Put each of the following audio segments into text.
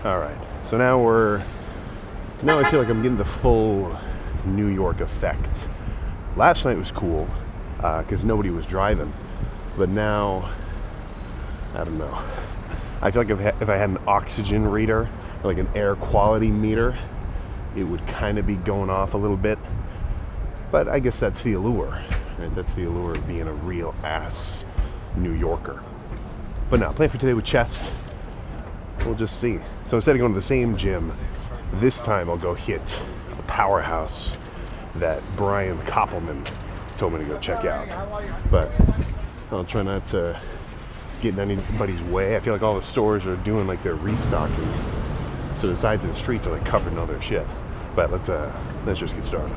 All right, so now I feel like I'm getting the full New York effect. Last night was cool because nobody was driving, but now I don't know. I feel like if I had an oxygen reader, like an air quality meter, it would kind of be going off a little bit. But I guess that's the allure, right? That's the allure of being a real ass New Yorker. But now, plan for today with chest. We'll just see. So instead of going to the same gym, this time I'll go hit a Powerhouse that Brian Koppelman told me to go check out. But I'll try not to get in anybody's way. I feel like all the stores are doing like their restocking, so the sides of the streets are like covered in all their shit. But let's just get started.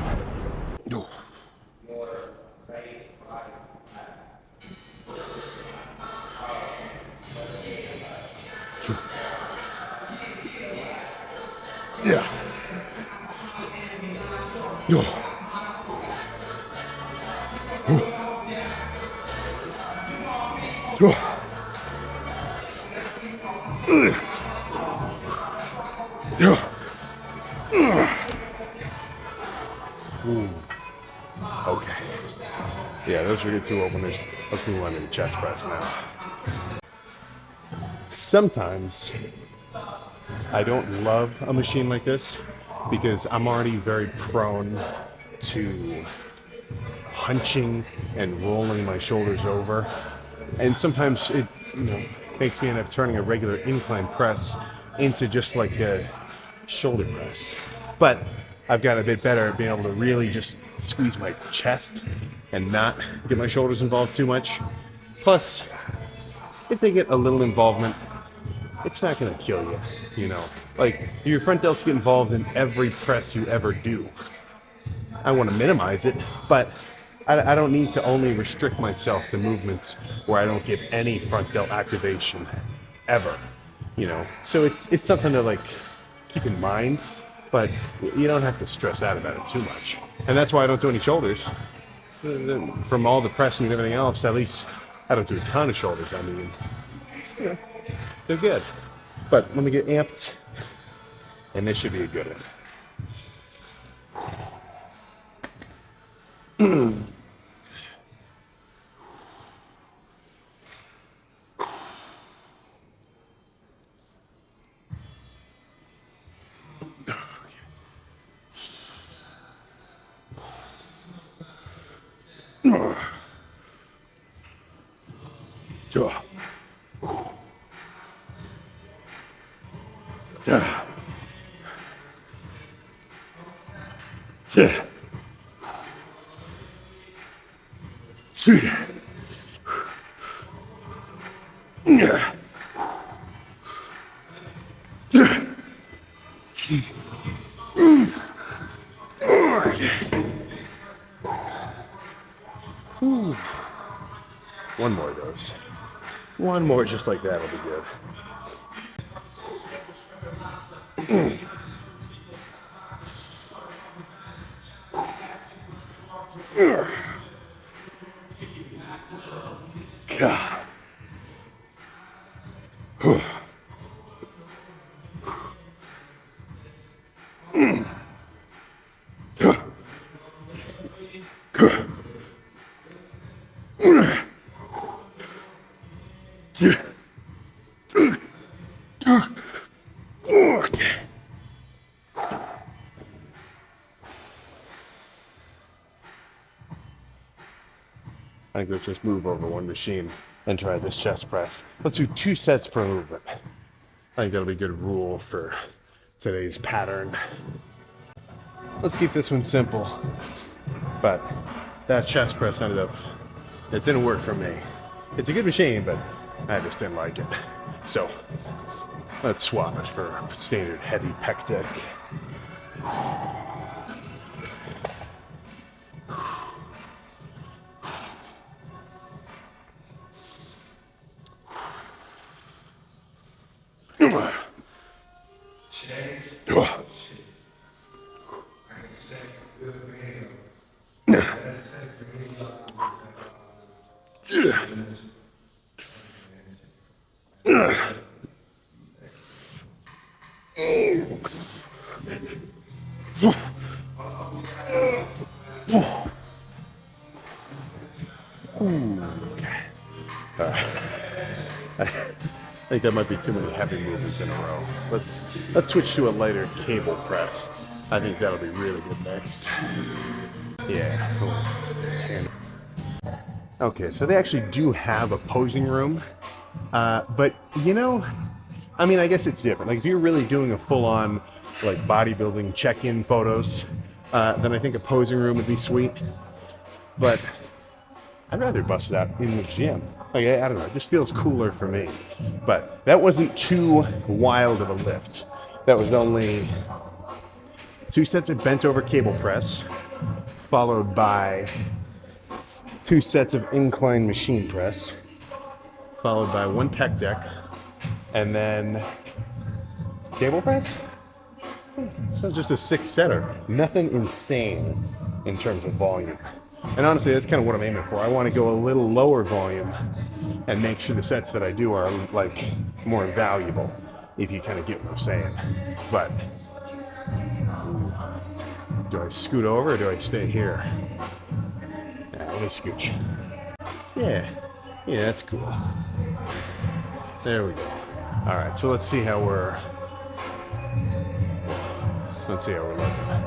Yeah. Okay. Yeah, those are good two openers. Let's move on to the chest press now. Sometimes I don't love a machine like this because I'm already very prone to hunching and rolling my shoulders over. And sometimes it, makes me end up turning a regular incline press into just like a shoulder press. But I've got a bit better at being able to really just squeeze my chest and not get my shoulders involved too much. Plus, if they get a little involvement, it's not gonna kill you, Like, your front delts get involved in every press you ever do. I want to minimize it, but I don't need to only restrict myself to movements where I don't get any front delt activation ever, So it's something to like keep in mind, but you don't have to stress out about it too much. And that's why I don't do any shoulders. From all the pressing and everything else, at least I don't do a ton of shoulders. I mean, they're good. But let me get amped, and this should be a good one. One more of those. One more just like that will be good. God. I think let's just move over one machine and try this chest press. Let's do 2 sets per movement. I think that'll be a good rule for today's pattern. Let's keep this one simple. But that chest press it didn't work for me. It's a good machine, but I just didn't like it. So let's swap it for a standard heavy pec deck. I think that might be too many heavy movers in a row. Let's switch to a lighter cable press. I think that'll be really good next. Yeah, cool. And okay, so they actually do have a posing room, but you know, I mean, I guess it's different. Like if you're really doing a full-on like bodybuilding check-in photos, then I think a posing room would be sweet. But I'd rather bust it out in the gym. Like I don't know, it just feels cooler for me. But that wasn't too wild of a lift. That was only 2 sets of bent over cable press, followed by 2 sets of incline machine press, followed by 1 pec deck, and then cable press? So it's just a 6-setter. Nothing insane in terms of volume. And honestly, that's kind of what I'm aiming for. I want to go a little lower volume and make sure the sets that I do are like more valuable, if you kind of get what I'm saying. But do I scoot over or do I stay here? Yeah, let me scooch. Yeah, that's cool. There we go. All right, so let's see how we're looking.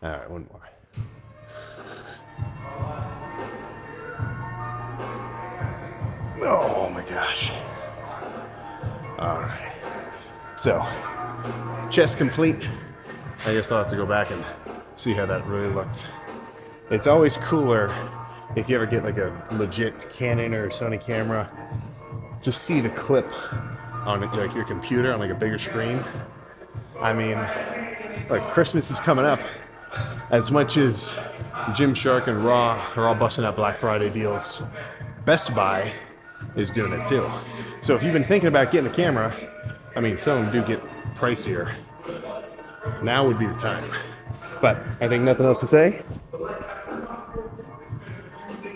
All right, one more. Oh my gosh. All right. So, chest complete. I guess I'll have to go back and see how that really looked. It's always cooler if you ever get like a legit Canon or Sony camera to see the clip on like your computer on like a bigger screen. I mean, like Christmas is coming up. As much as Gymshark and Raw are all busting out Black Friday deals, Best Buy is doing it too. So if you've been thinking about getting a camera, I mean, some of them do get pricier. Now would be the time. But I think nothing else to say.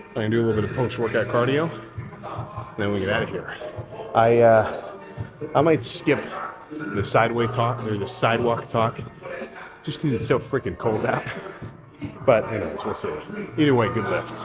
I'm gonna do a little bit of post-workout cardio, and then we get out of here. I might skip the sidewalk talk, just because it's so freaking cold out. But anyways, we'll see. Either way, good lift.